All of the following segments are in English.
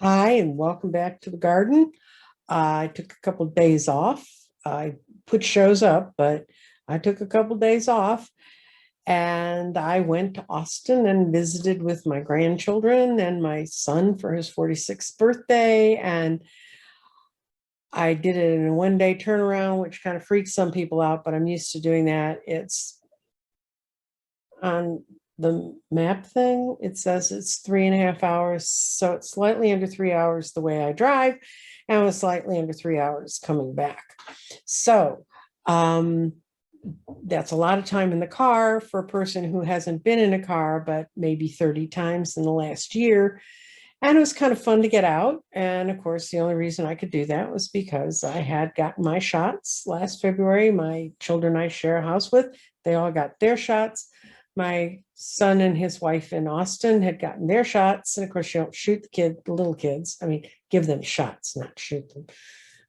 Hi, and welcome back to the garden. I took a couple of days off. I put shows up, but I took a couple of days off and I went to Austin and visited with my grandchildren and my son for his 46th birthday. And I did it in a 1 day turnaround, which kind of freaks some people out, but I'm used to doing that. It's on the map thing, it says it's 3.5 hours. So it's slightly under 3 hours the way I drive, and it was slightly under 3 hours coming back. So that's a lot of time in the car for a person who hasn't been in a car, but maybe 30 times in the last year. And it was kind of fun to get out. And of course, the only reason I could do that was because I had gotten my shots last February. My children I share a house with, they all got their shots. My son and his wife in Austin had gotten their shots. And of course, you don't shoot the little kids. I mean, give them shots, not shoot them.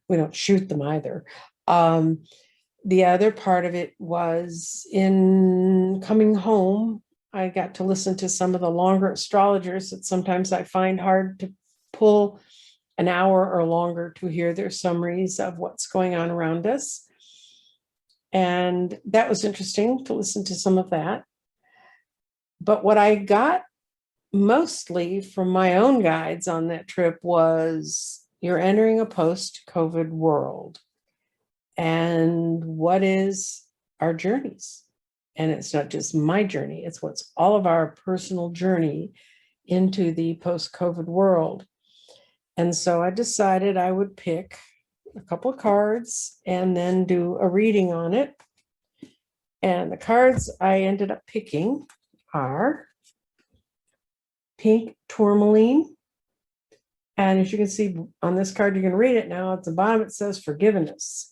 We don't shoot them either. The other part of it was in coming home, I got to listen to some of the longer astrologers that sometimes I find hard to pull an hour or longer to hear their summaries of what's going on around us. And that was interesting to listen to some of that. But what I got mostly from my own guides on that trip was you're entering a post-COVID world. And what is our journeys? And it's not just my journey, it's what's all of our personal journey into the post-COVID world. And so I decided I would pick a couple of cards and then do a reading on it. And the cards I ended up picking are pink tourmaline. And as you can see on this card, you can read it now. At the bottom, it says forgiveness.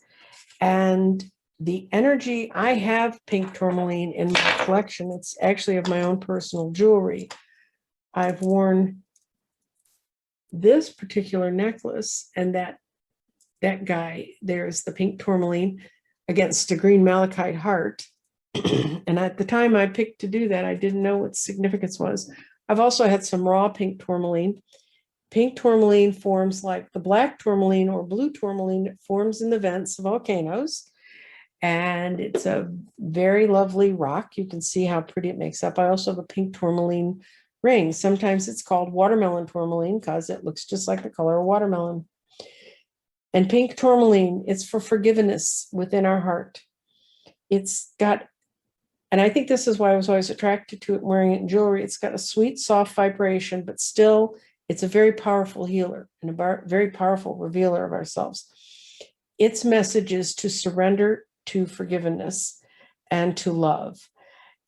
And the energy, I have pink tourmaline in my collection. It's actually of my own personal jewelry. I've worn this particular necklace, and that guy, there's the pink tourmaline against a green malachite heart. And at the time I picked to do that, I didn't know what significance was. I've also had some raw pink tourmaline. Pink tourmaline forms like the black tourmaline or blue tourmaline. It forms in the vents of volcanoes. And it's a very lovely rock. You can see how pretty it makes up. I also have a pink tourmaline ring. Sometimes it's called watermelon tourmaline because it looks just like the color of watermelon. And pink tourmaline, it's for forgiveness within our heart. It's got, and I think this is why I was always attracted to it, wearing it in jewelry. It's got a sweet, soft vibration, but still it's a very powerful healer and a very powerful revealer of ourselves. Its message is to surrender to forgiveness and to love.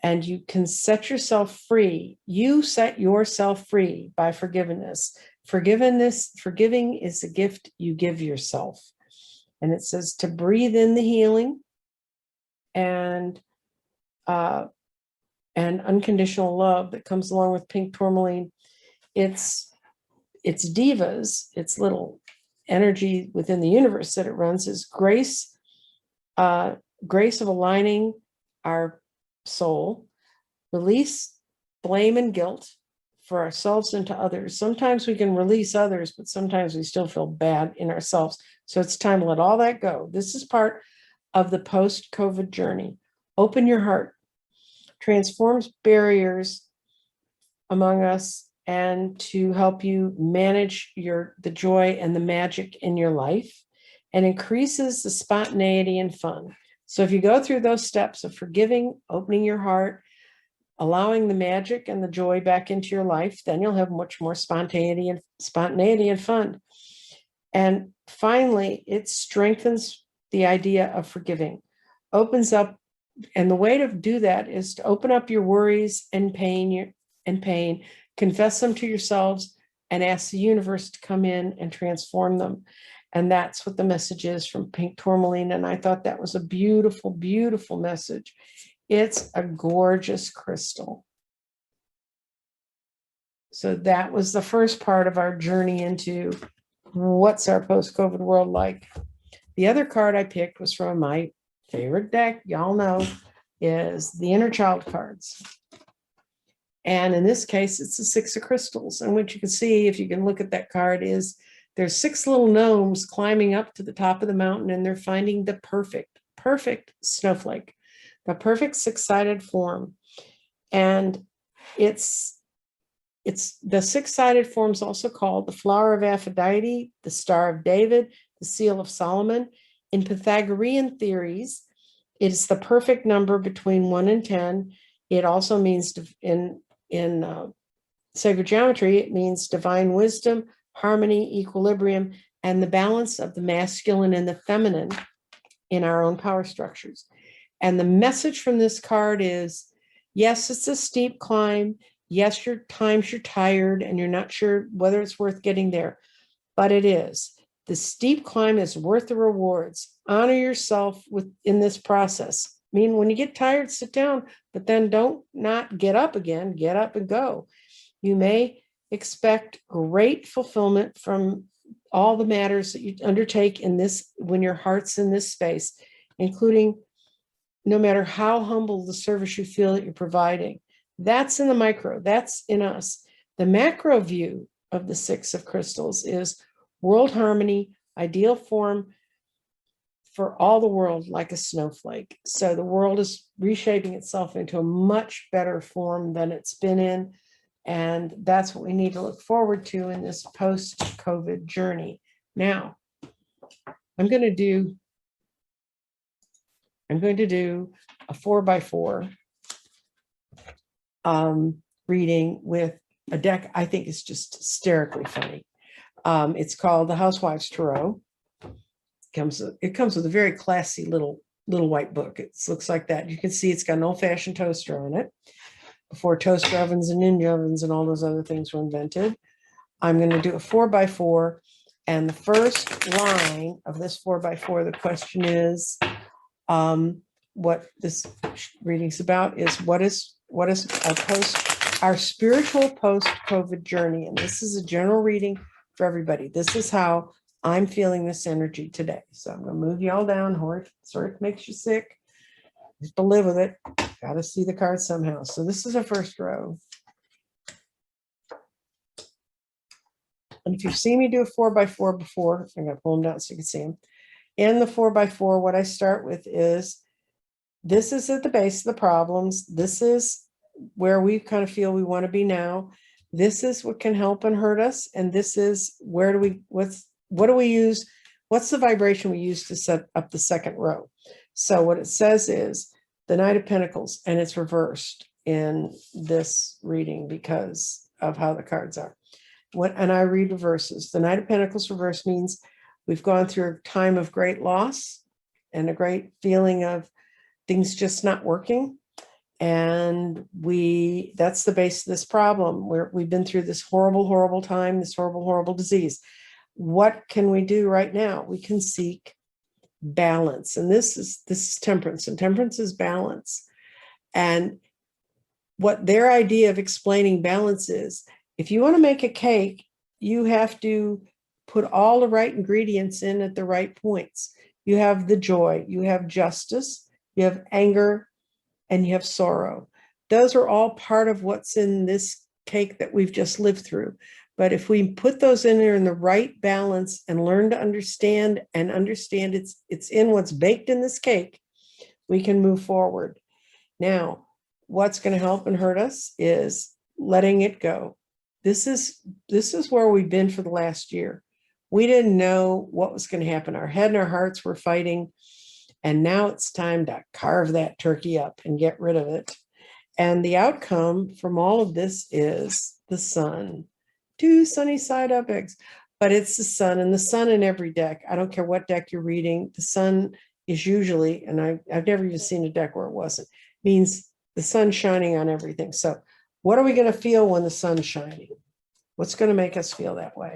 And you can set yourself free. You set yourself free by forgiveness. Forgiving is a gift you give yourself. And it says to breathe in the healing and unconditional love that comes along with pink tourmaline. It's divas, it's little energy within the universe that it runs is grace of aligning our soul, release blame and guilt for ourselves and to others. Sometimes we can release others, but sometimes we still feel bad in ourselves. So it's time to let all that go. This is part of the post-COVID journey. Open your heart, transforms barriers among us, and to help you manage the joy and the magic in your life, and increases the spontaneity and fun. So if you go through those steps of forgiving, opening your heart, allowing the magic and the joy back into your life, then you'll have much more spontaneity and fun. And finally, it strengthens the idea of forgiving, opens up, and the way to do that is to open up your worries and pain, confess them to yourselves, and ask the universe to come in and transform them. And that's what the message is from pink tourmaline. And I thought that was a beautiful, beautiful message. It's a gorgeous crystal. So that was the first part of our journey into what's our post-COVID world like. The other card I picked was from my favorite deck, y'all know, is the inner child cards. And in this case, it's the Six of Crystals. And what you can see, if you can look at that card, is there's 6 little gnomes climbing up to the top of the mountain, and they're finding the perfect snowflake, the perfect 6-sided form. And it's the 6-sided form is also called the flower of Aphrodite, the Star of David, the Seal of Solomon. In Pythagorean theories, it is the perfect number between 1 and 10. It also means in sacred geometry, it means divine wisdom, harmony, equilibrium, and the balance of the masculine and the feminine in our own power structures. And the message from this card is, yes, it's a steep climb. Yes, you're tired and you're not sure whether it's worth getting there, but it is. The steep climb is worth the rewards. Honor yourself in this process. I mean, when you get tired, sit down, but then don't not get up again, get up and go. You may expect great fulfillment from all the matters that you undertake in this, when your heart's in this space, including no matter how humble the service you feel that you're providing. That's in the micro, that's in us. The macro view of the Six of Crystals is world harmony, ideal form for all the world, like a snowflake. So the world is reshaping itself into a much better form than it's been in. And that's what we need to look forward to in this post-COVID journey. Now, I'm going to do a 4x4 reading with a deck I think is just hysterically funny. It's called the Housewives Tarot. It comes with a very classy little white book. It looks like that. You can see it's got an old-fashioned toaster on it, before toaster ovens and ninja ovens and all those other things were invented. I'm going to do a 4x4. And the first line of this 4x4, the question is, what this reading's about is what is our spiritual post-COVID journey. And this is a general reading for everybody. This is how I'm feeling this energy today. So I'm going to move y'all down. Sort of makes you sick. You have to live with it. Got to see the card somehow. So this is a first row. And if you've seen me do a 4x4 before, I'm going to pull them down so you can see them. In the 4x4, what I start with is, this is at the base of the problems. This is where we kind of feel we want to be now. This is what can help and hurt us. And this is what do we use? What's the vibration we use to set up the second row? So what it says is the Knight of Pentacles, and it's reversed in this reading because of how the cards are. And I read reverses. The Knight of Pentacles reverse means we've gone through a time of great loss and a great feeling of things just not working. And that's the base of this problem, where we've been through this horrible, horrible time, this horrible, horrible disease. What can we do right now? We can seek balance. And this is temperance, and temperance is balance. And what their idea of explaining balance is, if you want to make a cake, you have to put all the right ingredients in at the right points. You have the joy, you have justice, you have anger, and you have sorrow. Those are all part of what's in this cake that we've just lived through. But if we put those in there in the right balance and learn to understand it's in what's baked in this cake, we can move forward. Now, what's going to help and hurt us is letting it go. This is where we've been for the last year. We didn't know what was going to happen. Our head and our hearts were fighting. And now it's time to carve that turkey up and get rid of it. And the outcome from all of this is the sun. 2 sunny side up eggs. But it's the sun, and the sun in every deck. I don't care what deck you're reading. The sun is usually, and I've never even seen a deck where it wasn't, means the sun shining on everything. So what are we going to feel when the sun's shining? What's going to make us feel that way?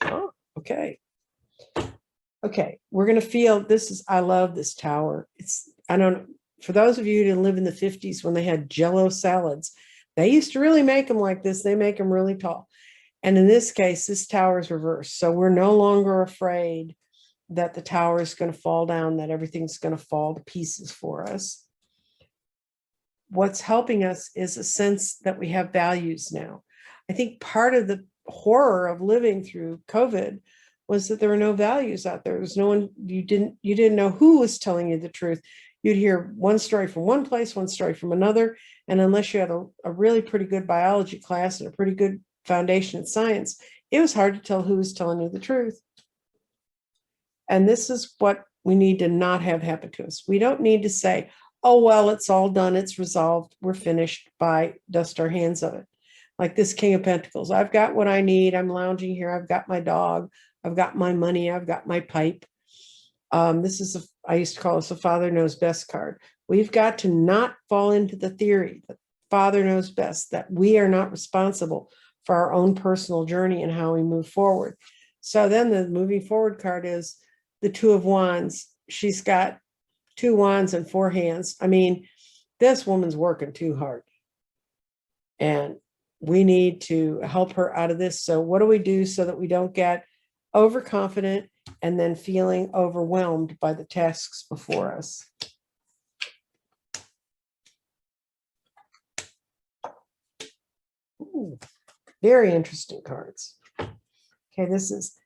Oh, okay. Okay, we're going to feel this I love this tower. For those of you who didn't live in the 50s when they had Jell-O salads, they used to really make them like this. They make them really tall. And in this case, this tower is reversed. So we're no longer afraid that the tower is going to fall down, that everything's going to fall to pieces for us. What's helping us is a sense that we have values now. I think part of the horror of living through COVID was that there were no values out there. There was no one, you didn't know who was telling you the truth. You'd hear one story from one place, one story from another. And unless you had a really pretty good biology class and a pretty good foundation in science, it was hard to tell who was telling you the truth. And this is what we need to not have happen to us. We don't need to say, oh, well, it's all done, it's resolved, we're finished, by dust our hands of it. Like this King of Pentacles, I've got what I need, I'm lounging here, I've got my dog, I've got my money, I've got my pipe. This is, I used to call this a Father Knows Best card. We've got to not fall into the theory that Father knows best, that we are not responsible for our own personal journey and how we move forward. So then the moving forward card is the Two of Wands. She's got 2 wands and 4 hands. I mean, this woman's working too hard. And we need to help her out of this. So what do we do so that we don't get overconfident and then feeling overwhelmed by the tasks before us? Ooh, very interesting cards. Okay, this is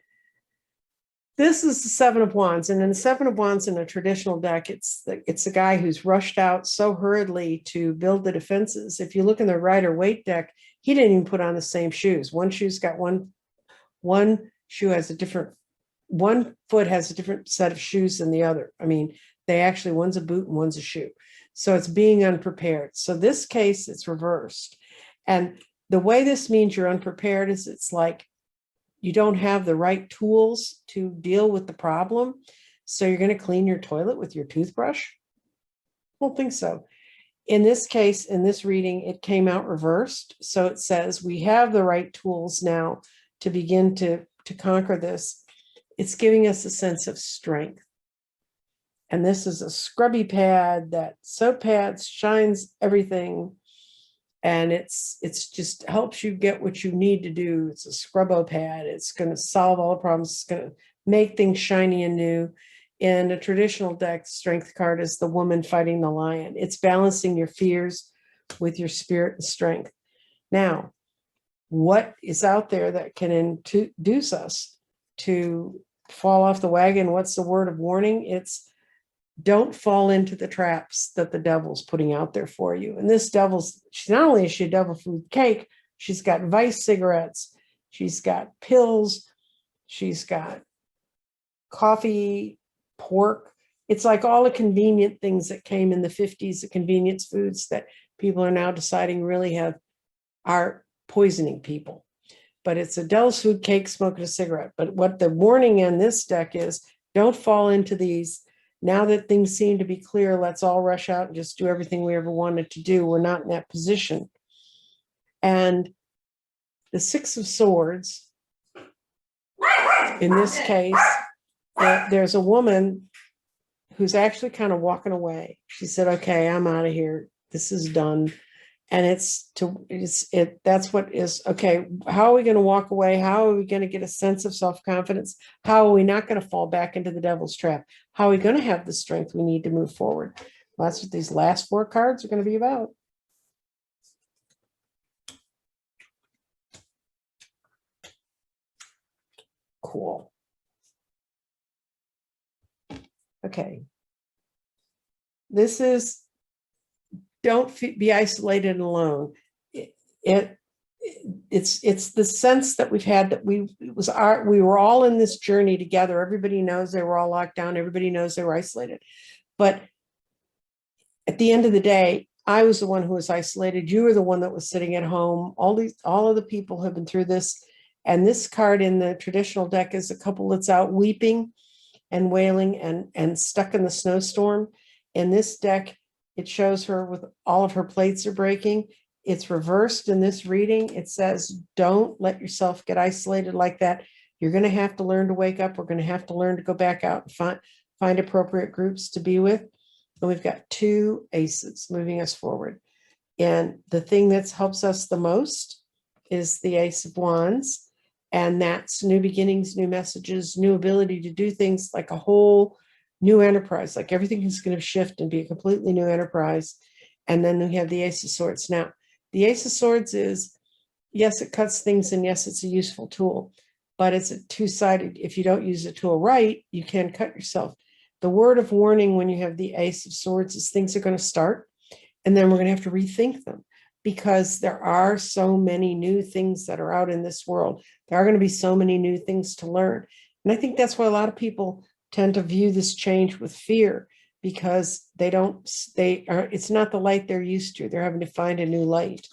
the 7 of Wands. And in the 7 of Wands in a traditional deck, it's the guy who's rushed out so hurriedly to build the defenses. If you look in the Rider-Waite deck, he didn't even put on the same shoes. One shoe's got one shoe has a different, one foot has a different set of shoes than the other. I mean, they actually, one's a boot and one's a shoe. So it's being unprepared. So this case, it's reversed. And the way this means you're unprepared is it's like, you don't have the right tools to deal with the problem. So you're going to clean your toilet with your toothbrush? I don't think so. In this case, in this reading, it came out reversed. So it says we have the right tools now to begin to conquer this. It's giving us a sense of strength. And this is a scrubby pad that soap pads, shines everything. And it's just helps you get what you need to do. It's a scrubbo pad. It's going to solve all the problems. It's going to make things shiny and new. In a traditional deck, strength card is the woman fighting the lion. It's balancing your fears with your spirit and strength. Now, what is out there that can induce us to fall off the wagon? What's the word of warning? It's don't fall into the traps that the devil's putting out there for you. And this devil's, not only is she a devil food cake, she's got vice cigarettes, she's got pills, she's got coffee, pork. It's like all the convenient things that came in the 50s, the convenience foods that people are now deciding really are poisoning people. But it's a devil's food cake smoking a cigarette. But what the warning in this deck is, don't fall into these. Now that things seem to be clear, let's all rush out and just do everything we ever wanted to do. We're not in that position. And the 6 of Swords, in this case, there's a woman who's actually kind of walking away. She said, okay, I'm out of here. This is done. And that's what is, okay, how are we going to walk away? How are we going to get a sense of self-confidence? How are we not going to fall back into the devil's trap? How are we going to have the strength we need to move forward? Well, that's what these last 4 cards are going to be about. Cool. Okay. This is, don't be isolated and alone. It's the sense that we've had that we were all in this journey together. Everybody knows they were all locked down. Everybody knows they were isolated. But at the end of the day, I was the one who was isolated. You were the one that was sitting at home. All of the people have been through this. And this card in the traditional deck is a couple that's out weeping and wailing and stuck in the snowstorm. In this deck, it shows her with all of her plates are breaking. It's reversed in this reading. It says, don't let yourself get isolated like that. You're going to have to learn to wake up. We're going to have to learn to go back out and find appropriate groups to be with. And we've got 2 aces moving us forward. And the thing that helps us the most is the Ace of Wands. And that's new beginnings, new messages, new ability to do things, like a whole new enterprise, like everything is going to shift and be a completely new enterprise. And then we have the Ace of Swords. Now, the Ace of Swords is, yes, it cuts things, and yes, it's a useful tool, but it's a two-sided. If you don't use the tool right, you can cut yourself. The word of warning when you have the Ace of Swords is things are going to start, and then we're going to have to rethink them, because there are so many new things that are out in this world. There are going to be so many new things to learn. And I think that's why a lot of people tend to view this change with fear, because it's not the light they're used to. They're having to find a new light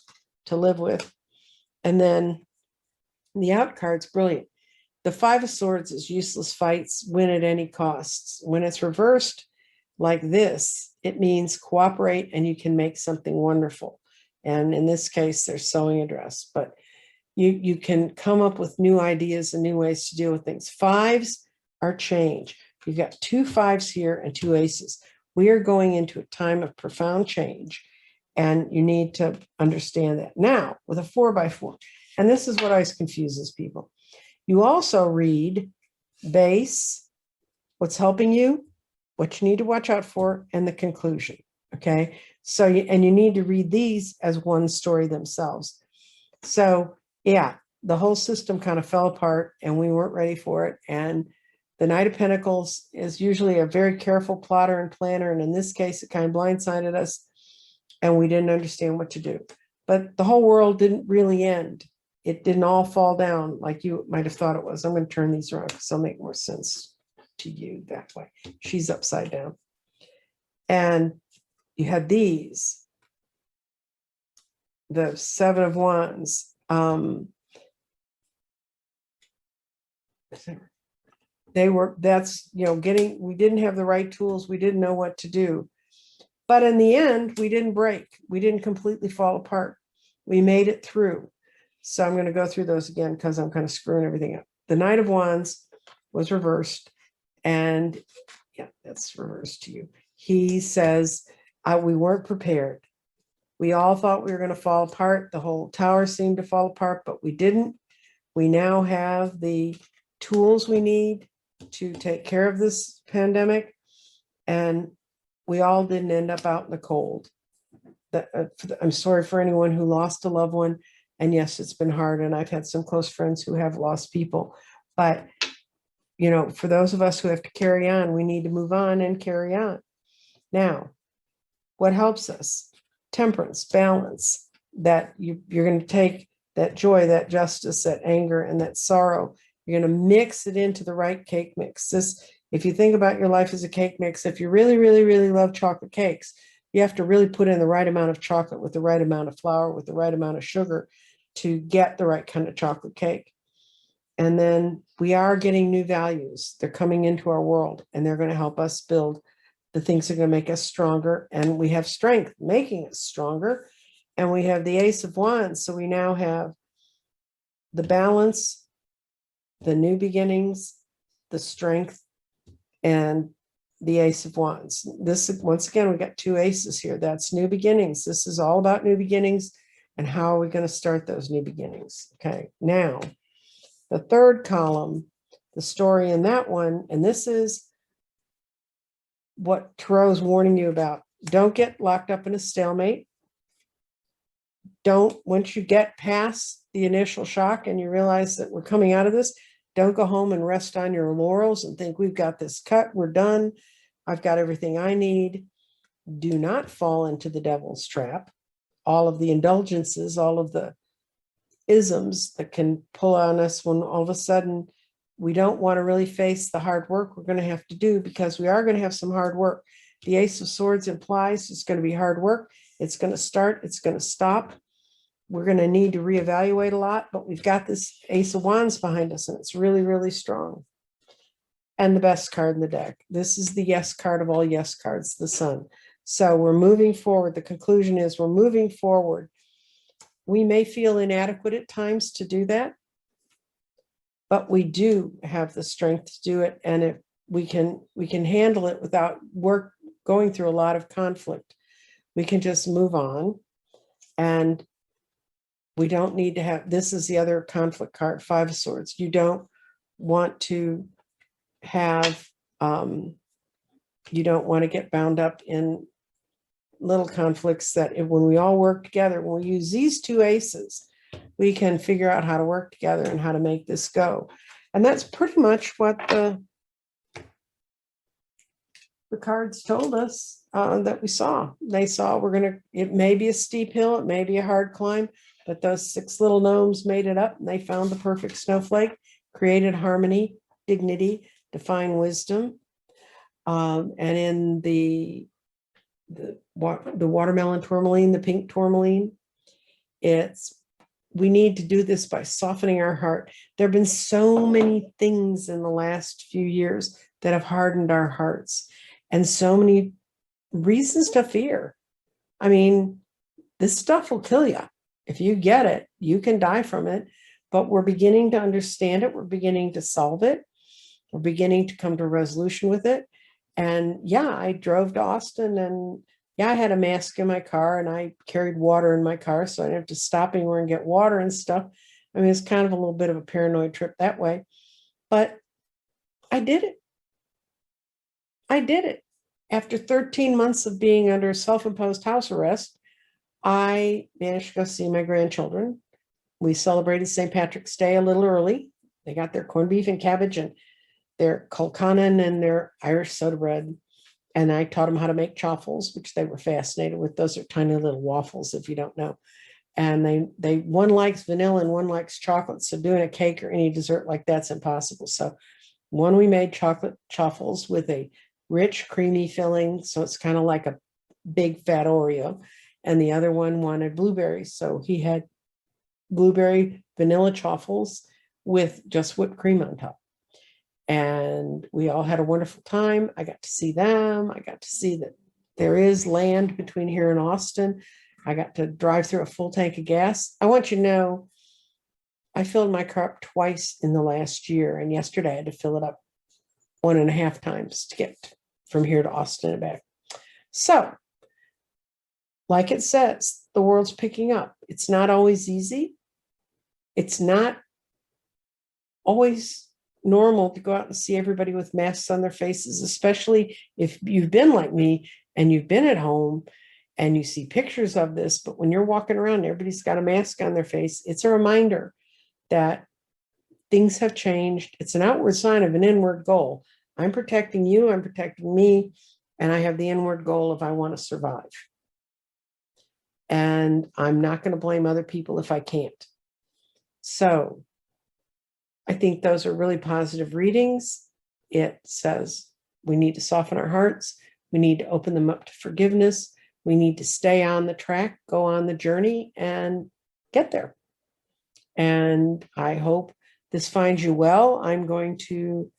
to live with. And then the out card's brilliant. The Five of Swords is useless fights, win at any costs. When it's reversed like this, it means cooperate and you can make something wonderful. And in this case, they're sewing a dress, but you can come up with new ideas and new ways to deal with things. Fives are change. You've got two fives here and two aces. We are going into a time of profound change, and you need to understand that. Now, with a 4x4, and this is what always confuses people. You also read base, what's helping you, what you need to watch out for, and the conclusion. Okay. So, and you need to read these as one story themselves. So yeah, the whole system kind of fell apart and we weren't ready for it. And the Knight of Pentacles is usually a very careful plotter and planner. And in this case, it kind of blindsided us and we didn't understand what to do. But the whole world didn't really end. It didn't all fall down like you might have thought it was. I'm going to turn these around because they'll make more sense to you that way. She's upside down. And you had these, the Seven of Wands. We didn't have the right tools. We didn't know what to do. But in the end, we didn't break. We didn't completely fall apart. We made it through. So I'm going to go through those again because I'm kind of screwing everything up. The Knight of Wands was reversed. And yeah, that's reversed to you. He says, we weren't prepared. We all thought we were going to fall apart. The whole tower seemed to fall apart, but we didn't. We now have the tools we need to take care of this pandemic. And we all didn't end up out in the cold. I'm sorry for anyone who lost a loved one. And yes, it's been hard. And I've had some close friends who have lost people. But, for those of us who have to carry on, we need to move on and carry on. Now, what helps us? Temperance, balance, that you're going to take that joy, that justice, that anger, and that sorrow. You're going to mix it into the right cake mix. If you think about your life as a cake mix, if you really, really, really love chocolate cakes, you have to really put in the right amount of chocolate with the right amount of flour, with the right amount of sugar to get the right kind of chocolate cake. And then we are getting new values. They're coming into our world and they're going to help us build the things that are going to make us stronger. And we have strength making us stronger. And we have the Ace of Wands. So we now have the balance, the new beginnings, the strength, and the Ace of Wands. This, once again, we got two aces here. That's new beginnings. This is all about new beginnings and how are we going to start those new beginnings. Okay, now the third column, the story in that one, and this is what Tarot's warning you about. Don't get locked up in a stalemate. Once you get past the initial shock and you realize that we're coming out of this, don't go home and rest on your laurels and think we've got this cut, we're done, I've got everything I need. Do not fall into the devil's trap. All of the indulgences, all of the isms that can pull on us when all of a sudden we don't want to really face the hard work we're going to have to do, because we are going to have some hard work. The Ace of Swords implies it's going to be hard work. It's going to start, it's going to stop. We're going to need to reevaluate a lot, but we've got this Ace of Wands behind us and it's really, really strong. And the best card in the deck. This is the yes card of all yes cards, the Sun. So we're moving forward. The conclusion is we're moving forward. We may feel inadequate at times to do that, but we do have the strength to do it. And if we can handle it without going through a lot of conflict. We can just move on. And We don't need to have, this is the other conflict card, Five of Swords. You don't want to have, you don't want to get bound up in little conflicts that when we all work together, when we use these two aces, we can figure out how to work together and how to make this go. And that's pretty much what the cards told us that we saw. They saw it may be a steep hill, it may be a hard climb, but those 6 little gnomes made it up and they found the perfect snowflake, created harmony, dignity, divine wisdom. And in the watermelon tourmaline, the pink tourmaline, we need to do this by softening our heart. There have been so many things in the last few years that have hardened our hearts, and so many reasons to fear. I mean, this stuff will kill you. If you get it, you can die from it, but we're beginning to understand it. We're beginning to solve it. We're beginning to come to a resolution with it. And yeah, I drove to Austin, and yeah, I had a mask in my car and I carried water in my car, so I didn't have to stop anywhere and get water and stuff. I mean, it's kind of a little bit of a paranoid trip that way, but I did it. I did it. After 13 months of being under self-imposed house arrest, I managed to go see my grandchildren. We celebrated St. Patrick's Day a little early. They got their corned beef and cabbage and their colcannon and their Irish soda bread. And I taught them how to make chaffles, which they were fascinated with. Those are tiny little waffles, if you don't know. And they one likes vanilla and one likes chocolate. So doing a cake or any dessert like that's impossible. So one, we made chocolate chaffles with a rich, creamy filling. So it's kind of like a big fat Oreo. And the other one wanted blueberries. So he had blueberry vanilla chaffles with just whipped cream on top. And we all had a wonderful time. I got to see them. I got to see that there is land between here and Austin. I got to drive through a full tank of gas. I want you to know, I filled my car up twice in the last year. And yesterday I had to fill it up 1.5 times to get from here to Austin and back. So, like it says, the world's picking up. It's not always easy. It's not always normal to go out and see everybody with masks on their faces, especially if you've been like me and you've been at home and you see pictures of this. But when you're walking around, everybody's got a mask on their face. It's a reminder that things have changed. It's an outward sign of an inward goal. I'm protecting you, I'm protecting me, and I have the inward goal of I want to survive. And I'm not going to blame other people if I can't. So I think those are really positive readings. It says we need to soften our hearts. We need to open them up to forgiveness. We need to stay on the track, go on the journey, and get there. And I hope this finds you well. I'm going to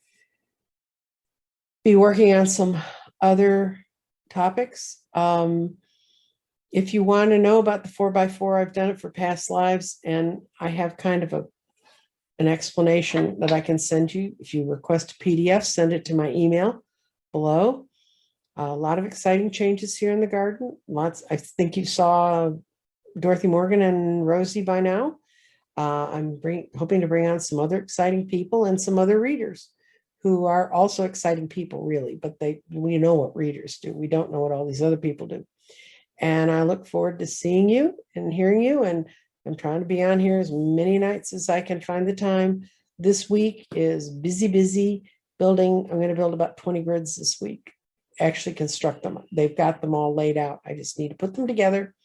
be working on some other topics. If you want to know about the 4x4, I've done it for past lives, and I have kind of an explanation that I can send you. If you request a PDF, send it to my email below. A lot of exciting changes here in the garden. Lots. I think you saw Dorothy Morgan and Rosie by now. I'm hoping to bring on some other exciting people and some other readers who are also exciting people, really, but we know what readers do. We don't know what all these other people do. And I look forward to seeing you and hearing you. And I'm trying to be on here as many nights as I can find the time. This week is busy building. I'm going to build about 20 grids this week, actually construct them. They've got them all laid out. I just need to put them together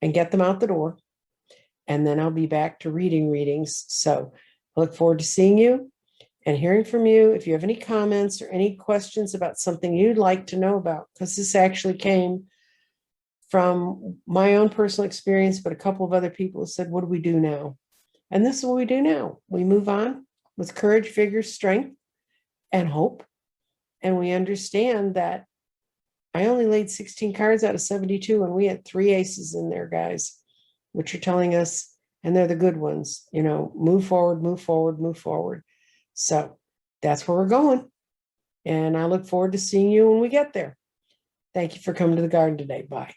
and get them out the door. And then I'll be back to reading readings. So I look forward to seeing you and hearing from you. If you have any comments or any questions about something you'd like to know about, because this actually came from my own personal experience, but a couple of other people have said, what do we do now? And this is what we do now. We move on with courage, vigor, strength, and hope. And we understand that I only laid 16 cards out of 72, and we had 3 aces in there, guys, which are telling us, and they're the good ones, move forward, move forward, move forward. So that's where we're going. And I look forward to seeing you when we get there. Thank you for coming to the garden today. Bye.